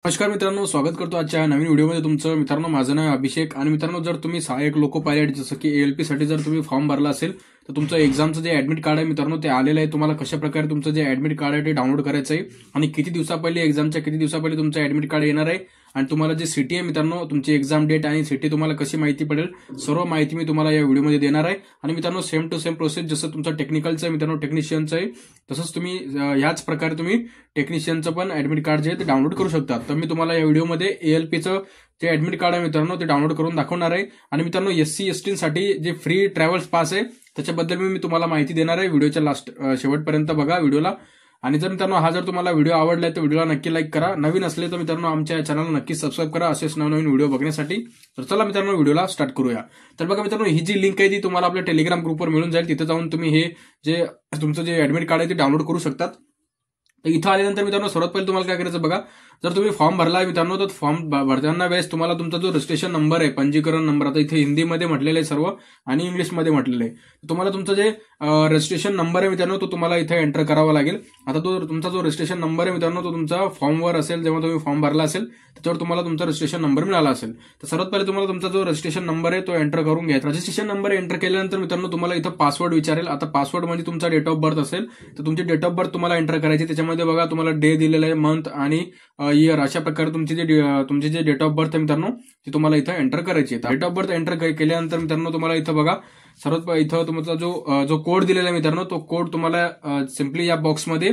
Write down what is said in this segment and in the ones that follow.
नमस्कार मित्रांनो, स्वागत करतो आजच्या नवीन व्हिडिओमध्ये तुमचं. मित्रांनो, माझं नाव अभिषेक आणि मित्रांनो, जर तुम्ही सहाय्यक लोको पायलट जसं की एएलपी साठी जर तुम्ही फॉर्म भरला असेल तर तुमचं एक्झामचं जे ऍडमिट कार्ड आहे मित्रांनो ते आलेलं आहे. तुम्हाला कशा प्रकारे तुमचं जे ऍडमिट कार्ड आहे ते डाउनलोड करायचं आहे आणि किती दिवसापहिले एक्झामच्या किती दिवसापहिले तुमचं ऍडमिट कार्ड येणार आहे आणि तुम्हाला जे सिटी आहे मित्रांनो तुमची एक्झाम डेट आणि सिटी तुम्हाला कशी माहिती पडेल सर्व माहिती मी तुम्हाला या व्हिडिओमध्ये देणार आहे. आणि मित्रांनो, सेम टू सेम प्रोसेस जसं तुमचं टेक्निकलचं आहे मित्रांनो टेक्निशियनचं आहे तसंच तुम्ही याच प्रकारे तुम्ही टेक्निशियनचं पण ऍडमिट कार्ड जे आहे ते डाउनलोड करू शकता. तर मी तुम्हाला या व्हिडिओमध्ये एएलपीचं जे ऍडमिट कार्ड आहे मित्रांनो ते डाउनलोड करून दाखवणार आहे. आणि मित्रांनो, एससी एसटी साठी जे फ्री ट्रॅव्हल्स पास आहे त्याच्याबद्दल मी तुम्हाला माहिती देणार आहे. व्हिडिओच्या शेवटपर्यंत बघा व्हिडिओला. आणि जर मित्रांनो हा जर तुम्हाला व्हिडिओ आवडलाय तर व्हिडिओला नक्की लाईक करा. नवीन असले तर मित्रांनो आमच्या चॅनलला नक्की सबस्क्राईब करा असेच नवनवीन व्हिडिओ बघण्यासाठी. तर चला मित्रांनो व्हिडिओला स्टार्ट करूया. तर बघा मित्रांनो, ही जी लिंक आहे ती तुम्हाला आपल्या टेलिग्राम ग्रुपवर मिळून जाईल. तिथे जाऊन तुम्ही हे जे तुमचं जे ऍडमिट कार्ड आहे ते डाउनलोड करू शकतात. तर इथं आल्यानंतर मित्रांनो सर्वात पहिले तुम्हाला काय करायचं बघा, जर तुम्ही फॉर्म भरला मित्रांनो तर फॉर्म भरताना वेळेस तुम्हाला तुमचा जो रजिस्ट्रेशन नंबर आहे पंजीकरण नंबर, आता इथे हिंदीमध्ये म्हटलेलं आहे सर्व आणि इंग्लिशमध्ये म्हटलेलं आहे. तुम्हाला तुमचं जे रजिस्ट्रेशन नंबर आहे मित्रांनो तो तुम्हाला इथे एंटर करावा लागेल. आता तो तुमचा जो रजिस्ट्रेशन नंबर आहे मित्रांनो तो तुमचा फॉर्मवर असेल, जेव्हा तुम्ही फॉर्म भरला असेल त्याच्यावर तुम्हाला तुमचा रजिस्ट्रेशन नंबर मिळाला असेल. तर सर्वात पहिले तुम्हाला तुमचा जो रजिस्ट्रेशन नंबर आहे तो एंटर करून घ्यायचा. रजिस्ट्रेशन नंबर एंटर केल्यानंतर मित्रांनो तुम्हाला इथं पासवर्ड विचारेल. आता पासवर्ड म्हणजे तुमचा डेट ऑफ बर्थ असेल तर तुमची डेट ऑफ बर्थ तुम्हाला एंटर करायची. त्याच्यामध्ये बघा तुम्हाला डे दिलेला आहे, मंथ आणि इयर, अशा प्रकारे तुमचे जे डेट ऑफ बर्थ आहे मित्रांनो ते तुम्हाला इथं एंटर करायची आहे. डेट ऑफ बर्थ एंटर केल्यानंतर मित्रांनो तुम्हाला इथं बघा सर्वात इथं तुमचा जो कोड दिलेला आहे मित्रांनो तो कोड तुम्हाला सिम्पली या बॉक्समध्ये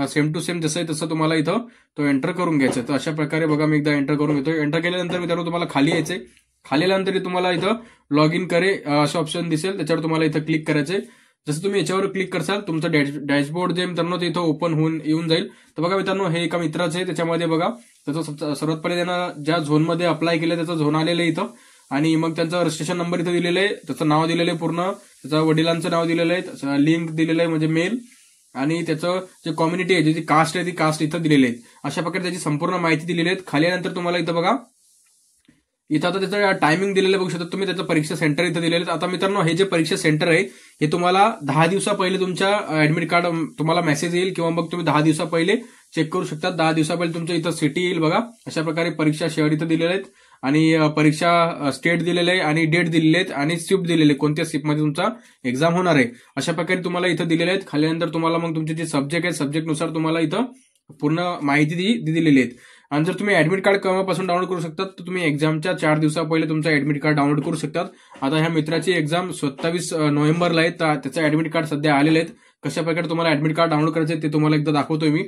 सेम टू सेम जसं आहे तसं तुम्हाला इथं तो एंटर करून घ्यायचा. तर अशा प्रकारे बघा मी एकदा एंटर करून घेतो. एंटर केल्यानंतर मित्रांनो तुम्हाला खाली यायचंय. खाली आल्यानंतर तुम्हाला इथं लॉग इन करे असं ऑप्शन दिसेल, त्याच्यावर तुम्हाला इथं क्लिक करायचंय. जसं तुम्ही याच्यावर क्लिक करसाल तुमचं डॅशबोर्ड जे मित्रांनो ते इथं ओपन होऊन येऊन जाईल. तर बघा मित्रांनो, हे एका मित्राचं आहे, त्याच्यामध्ये बघा त्याचं सर्वात पहिले त्यांना ज्या झोनमध्ये अप्लाय केलं त्याचं झोन आलेलं आहे इथं आणि मग त्यांचा रजिस्ट्रेशन नंबर इथं दिलेलं आहे, त्याचं नाव दिलेलं आहे पूर्ण, त्याचं वडिलांचं नाव दिलेलं आहे, लिंक दिलेलं आहे म्हणजे मेल, आणि त्याचं जे कम्युनिटी आहे, जी कास्ट आहे ती कास्ट इथं दिलेली आहे. अशा प्रकारे त्याची संपूर्ण माहिती दिलेली आहे. खाली आल्यानंतर तुम्हाला इथं बघा इथं आता त्याचं टायमिंग दिलेलं बघू शकता तुम्ही, त्याचं परीक्षा सेंटर इथं दिलेलं आहे. आता मित्रांनो, हे जे परीक्षा सेंटर आहे हे तुम्हाला 10 दिवसा पहिले तुमच्या ऍडमिट कार्ड तुम्हाला मेसेज येईल किंवा मग तुम्ही 10 दिवसा पहिले चेक करू शकता. 10 दिवसा पहिले तुमचं इथं सिटी येईल बघा. अशा प्रकारे परीक्षा शहर इथं दिलेले आहेत आणि परीक्षा स्टेट दिलेले आहे आणि डेट दिलेले आहेत आणि शिफ्ट दिलेले, कोणत्या शिफ्टमध्ये तुमचा एक्झाम होणार आहे अशा प्रकारे तुम्हाला इथं दिलेले आहेत. खाल्यानंतर तुम्हाला मग तुमचे जे सब्जेक्ट आहे सब्जेक्टनुसार तुम्हाला इथं पूर्ण माहिती दिलेली आहे. आणि जर तुम्ही ऍडमिट कार्ड केव्हापासून डाउनलोड करू शकतात तर तुम्ही एक्झामच्या 4 दिवसा पहिले तुमचं ऍडमिट कार्ड डाउनलोड करू शकतात. आता ह्या मित्राची एक्झाम 27 नोव्हेंबरला आहे, तर त्याचं ऍडमिट कार्ड सध्या आलेले आहेत. कशा प्रकारे तुम्हाला ऍडमिट कार्ड डाउनलोड करायचं ते तुम्हाला एकदा दाखवतोय मी.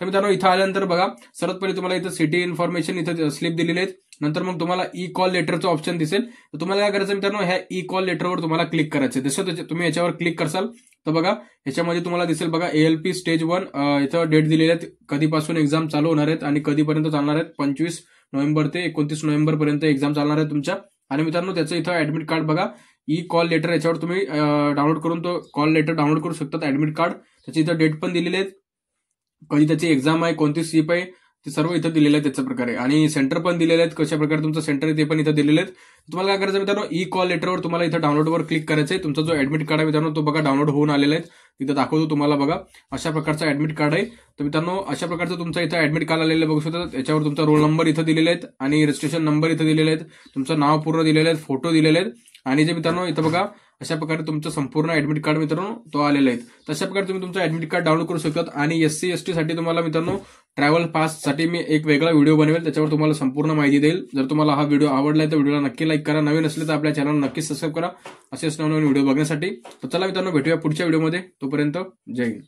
तर मित्रांनो, इथं आल्यानंतर बघा सर्वात पहिले तुम्हाला इथं सिटी इन्फॉर्मेशन इथं स्लिप दिलेली आहेत. नंतर मग तुम्हाला ई कॉल लेटरचं ऑप्शन दिसेल. तर तुम्हाला काय करायचं मित्रांनो, ह्या ई कॉल लेटरवर तुम्हाला क्लिक करायचं. जसं तुम्ही याच्यावर क्लिक करसाल तर बघा याच्यामध्ये तुम्हाला दिसेल बघा एएलपी स्टेज 1 इथं डेट दिलेली आहेत, कधीपासून एक्झाम चालू होणार आहेत आणि कधीपर्यंत चालणार आहेत. 25 नोव्हेंबर ते 29 नोव्हेंबर पर्यंत एक्झाम चालणार आहे तुमच्या. आणि मित्रांनो, त्याचं इथं ऍडमिट कार्ड बघा, ई कॉल लेटर याच्यावर तुम्ही डाउनलोड करून तो कॉल लेटर डाउनलोड करू शकतात. ऍडमिट कार्ड त्याची इथं डेट पण दिलेली आहेत, कधी त्याची एक्झाम आहे, कोणती सीप आहे ते सर्व इथं दिलेलं आहे त्याच्या प्रकारे, आणि सेंटर पण दिलेले आहेत, कशा प्रकारे तुमचं सेंटर आहे ते पण इथं दिलेले आहेत. तुम्हाला काय करायचं मित्रांनो, ई कॉल लेटरवर तुम्हाला इथं डाउनलोडवर क्लिक करायचं आहे. तुमचा जो ऍडमिट कार्ड आहे मित्रांनो तो बघा डाउनलोड होऊन आलेला आहे, तिथं दाखवतो तुम्हाला बघा अशा प्रकारचा ऍडमिट कार्ड आहे. तर मित्रांनो, अशा प्रकारचं तुमचं इथं ऍडमिट कार्ड आलेलं बघू शकता. याच्यावर तुमचा रोल नंबर इथं दिलेले आहेत आणि रजिस्ट्रेशन नंबर इथं दिलेले आहेत, तुमचं नाव पूर्ण दिलेलं आहे, फोटो दिलेले आहेत. आणि जे मित्रांनो इथं बघा अशा प्रकारे तुमचं संपूर्ण ऍडमिट कार्ड मित्रांनो तो आलेला आहे. तशा प्रकारे तुम्ही तुमचं ऍडमिट कार्ड डाउनलोड करू शकतात. आणि एससी एसटी साठी तुम्हाला मित्रांनो ट्रॅव्हल पास साठी मी एक वेगळा व्हिडिओ बनवेल, त्याच्यावर तुम्हाला संपूर्ण माहिती देईल. जर तुम्हाला हा व्हिडिओ आवडला तर व्हिडिओला नक्की लाईक करा. नवीन असले तर आपल्या चॅनल नक्की सबस्क्राईब करा असेच नवनवीन व्हिडिओ बघण्यासाठी. तर चला मित्रांनो, भेटूया पुढच्या व्हिडिओमध्ये. तोपर्यंत जय हिंद.